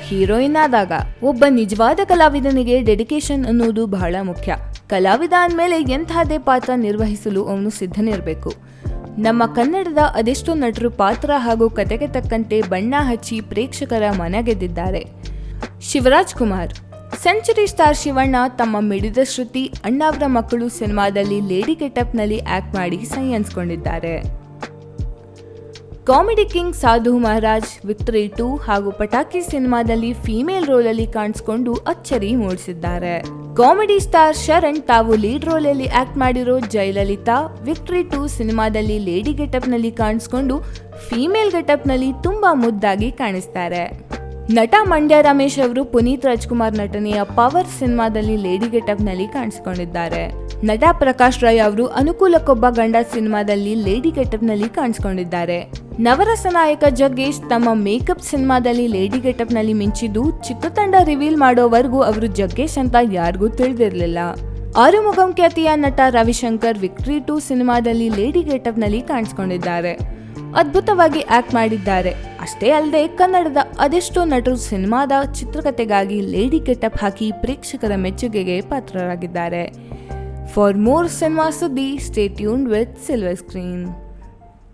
Heroine ಆದಾಗ ಒಬ್ಬ ನಿಜವಾದ ಕಲಾವಿದನಿಗೆ ಡೆಡಿಕೇಶನ್ ಅನ್ನೋದು ಬಹಳ ಮುಖ್ಯ. ಕಲಾವಿದ ಅಂದಮೇಲೆ ಎಂತಹದೇ ಪಾತ್ರ ನಿರ್ವಹಿಸಲು ಅವನು ಸಿದ್ಧನಿರಬೇಕು. ನಮ್ಮ ಕನ್ನಡದ ಅದೆಷ್ಟೋ ನಟರು ಪಾತ್ರ ಹಾಗೂ ಕತೆಗೆ ತಕ್ಕಂತೆ ಬಣ್ಣ ಹಚ್ಚಿ ಪ್ರೇಕ್ಷಕರ ಮನ ಗೆದ್ದಿದ್ದಾರೆ. ಶಿವರಾಜ್ ಕುಮಾರ್, ಸೆಂಚುರಿ ಸ್ಟಾರ್ ಶಿವಣ್ಣ ತಮ್ಮ ಮಿಡಿದ ಶ್ರುತಿ, ಅಣ್ಣಾವ್ರ ಮಕ್ಕಳು ಸಿನಿಮಾದಲ್ಲಿ ಲೇಡಿ ಗೆಟಪ್ನಲ್ಲಿ ಆಕ್ಟ್ ಮಾಡಿ ಸೈ ಅನ್ಸ್ಕೊಂಡಿದ್ದಾರೆ. ಕಾಮಿಡಿ ಕಿಂಗ್ ಸಾಧು ಮಹಾರಾಜ್, ವಿಕ್ಟರಿ 2 ಹಾಗೂ ಪಟಾಕಿ ಸಿನಿಮಾದಲ್ಲಿ ಫೀಮೇಲ್ ರೋಲಲ್ಲಿ ಕಾಣಿಸಿಕೊಂಡು ಅಚ್ಚರಿ ಮೂಡಿಸಿದ್ದಾರೆ. ಕಾಮಿಡಿ ಸ್ಟಾರ್ ಶರಣ್ ತಾವು ಲೀಡ್ ರೋಲಲ್ಲಿ ಆಕ್ಟ್ ಮಾಡಿರೋ ಜಯಲಲಿತಾ, ವಿಕ್ಟರಿ 2 ಸಿನಿಮಾದಲ್ಲಿ ಲೇಡಿ ಗೆಟಪ್ನಲ್ಲಿ ಕಾಣಿಸಿಕೊಂಡು ಫೀಮೇಲ್ ಗೆಟಪ್ನಲ್ಲಿ ತುಂಬಾ ಮುದ್ದಾಗಿ ಕಾಣಿಸ್ತಾರೆ. ನಟ ಮಂಡ್ಯ ರಮೇಶ್ ಅವರು ಪುನೀತ್ ರಾಜ್ಕುಮಾರ್ ನಟನೆಯ ಪವರ್ ಸಿನಿಮಾದಲ್ಲಿ ಲೇಡಿ ಗೆಟಪ್ನಲ್ಲಿ ಕಾಣಿಸಿಕೊಂಡಿದ್ದಾರೆ. ನಟ ಪ್ರಕಾಶ್ ರೈ ಅವರು ಅನುಕೂಲಕ್ಕೊಬ್ಬ ಗಂಡ ಸಿನಿಮಾದಲ್ಲಿ ಲೇಡಿ ಗೆಟಪ್ನಲ್ಲಿ ಕಾಣಿಸಿಕೊಂಡಿದ್ದಾರೆ. ನವರಸ ನಾಯಕ ಜಗ್ಗೇಶ್ ತಮ್ಮ ಮೇಕಪ್ ಸಿನಿಮಾದಲ್ಲಿ ಲೇಡಿ ಗೆಟಪ್ನಲ್ಲಿ ಮಿಂಚಿದ್ದು ಚಿತ್ರತಂಡ ರಿವೀಲ್ ಮಾಡೋವರೆಗೂ ಅವರು ಜಗ್ಗೇಶ್ ಅಂತ ಯಾರಿಗೂ ತಿಳಿದಿರಲಿಲ್ಲ. ಆರುಮುಗಂ ಖ್ಯಾತಿಯ ನಟ ರವಿಶಂಕರ್ ವಿಕ್ಟರಿ 2 ಸಿನಿಮಾದಲ್ಲಿ ಲೇಡಿ ಗೆಟಪ್ನಲ್ಲಿ ಕಾಣಿಸಿಕೊಂಡಿದ್ದಾರೆ. ಅದ್ಭುತವಾಗಿ ಆಕ್ಟ್ ಮಾಡಿದ್ದಾರೆ. ಅಷ್ಟೇ ಅಲ್ಲದೆ ಕನ್ನಡದ ಅದೆಷ್ಟೋ ನಟರು ಸಿನಿಮಾದ ಚಿತ್ರಕಥೆಗಾಗಿ ಲೇಡಿ ಗೆಟಪ್ ಹಾಕಿ ಪ್ರೇಕ್ಷಕರ ಮೆಚ್ಚುಗೆಗೆ ಪಾತ್ರರಾಗಿದ್ದಾರೆ. ಫಾರ್ ಮೋರ್ ಸಿನಿಮಾ ಸುದ್ದಿ, stay tuned with silver screen.